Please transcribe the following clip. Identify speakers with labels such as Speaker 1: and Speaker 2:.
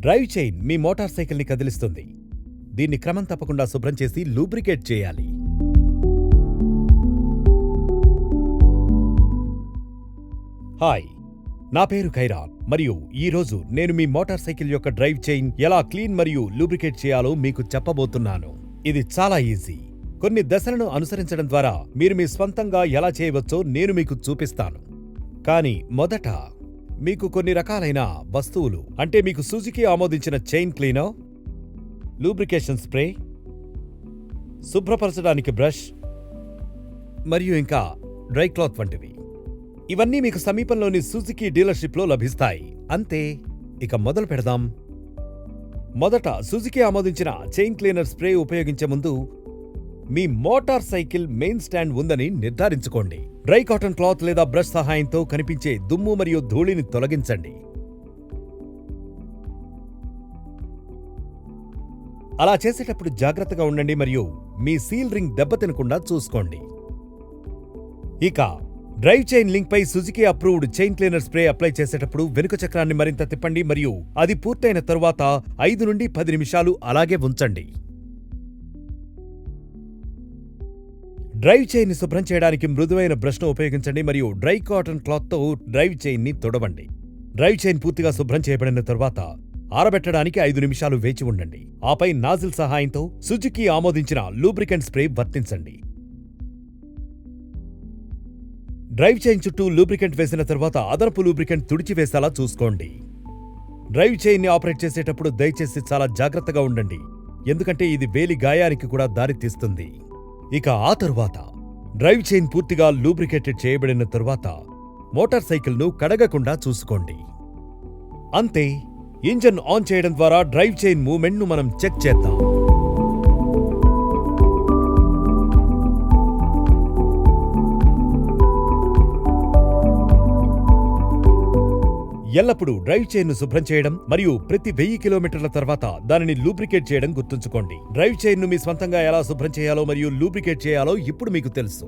Speaker 1: Drive chain మీ motor సైకిల్ని కదిలిస్తుంది. దీన్ని క్రమం తప్పకుండా శుభ్రం చేసి లూబ్రికేట్ చేయాలి. హాయ్, నా పేరు ఖైరాన్ మరియు ఈరోజు నేను మీ మోటార్ సైకిల్ యొక్క డ్రైవ్ చైన్ ఎలా క్లీన్ మరియు లూబ్రికేట్ చేయాలో మీకు చెప్పబోతున్నాను. ఇది చాలా ఈజీ. కొన్ని దశలను అనుసరించడం ద్వారా మీరు మీ స్వంతంగా ఎలా చేయవచ్చో నేను మీకు చూపిస్తాను. కానీ మొదట మీకు కొన్ని రకాలైన వస్తువులు అంటే మీకు సుజుకి ఆమోదించిన చైన్ క్లీనర్, లూబ్రికేషన్ స్ప్రే, శుభ్రపరచడానికి బ్రష్ మరియు ఇంకా డ్రై క్లాత్ వంటివి. ఇవన్నీ మీకు సమీపంలోని సుజుకి డీలర్షిప్లో లభిస్తాయి. అంతే, ఇక మొదలు పెడదాం. మొదట సుజుకి ఆమోదించిన చైన్ క్లీనర్ స్ప్రే ఉపయోగించే ముందు మీ మోటార్ సైకిల్ మెయిన్ స్టాండ్ ఉందని నిర్ధారించుకోండి. డ్రై కాటన్ క్లాత్ లేదా బ్రష్ సహాయంతో కనిపించే దుమ్ము మరియు ధూళిని తొలగించండి. అలా చేసేటప్పుడు జాగ్రత్తగా ఉండండి మరియు మీ సీల్ రింగ్ దెబ్బతినకుండా చూసుకోండి. ఇక డ్రైవ్ చైన్ లింక్ పై Suzuki approved chain cleaner spray apply చేసేటప్పుడు వెనుక చక్రాన్ని మరింత తిప్పండి మరియు అది పూర్తయిన తరువాత 5 నుండి 10 నిమిషాలు అలాగే ఉంచండి. డ్రైవ్ చైన్ ని శుభ్రం చేయడానికి మృదువైన బ్రష్ను ఉపయోగించండి మరియు డ్రై కాటన్ క్లాత్తో డ్రైవ్ చైన్ ని తొడవండి. డ్రైవ్ చైన్ పూర్తిగా శుభ్రం చేయబడిన తరువాత ఆరబెట్టడానికి 5 నిమిషాలు వేచి ఉండండి. ఆపై నాజిల్ సహాయంతో సుజుకి ఆమోదించిన లూబ్రికెంట్ స్ప్రే వర్తించండి. డ్రైవ్ చైన్ చుట్టూ లూబ్రికెంట్ వేసిన తర్వాత అదనపు లూబ్రికెంట్ తుడిచివేసేలా చూసుకోండి. డ్రైవ్ చైన్ ని ఆపరేట్ చేసేటప్పుడు దయచేసి చాలా జాగ్రత్తగా ఉండండి, ఎందుకంటే ఇది వేలి గాయానికి కూడా దారితీస్తుంది. ఇక ఆ తరువాత డ్రైవ్ చైన్ పూర్తిగా లూబ్రికేటెడ్ చేయబడిన తరువాత మోటార్ సైకిల్ను కడగకుండా చూసుకోండి. అంతే, ఇంజన్ ఆన్ చేయడం ద్వారా డ్రైవ్ చైన్ మూవ్మెంట్ను మనం చెక్ చేద్దాం. ఎల్లప్పుడూ డ్రైవ్ చైన్ ను శుభ్రం చేయడం మరియు ప్రతి 1000 కిలోమీటర్ల తర్వాత దానిని లూబ్రికేట్ చేయడం గుర్తుంచుకోండి. డ్రైవ్ చైన్ ను మీ స్వంతంగా ఎలా శుభ్రం చేయాలో మరియు లూబ్రికేట్ చేయాలో ఇప్పుడు మీకు తెలుసు.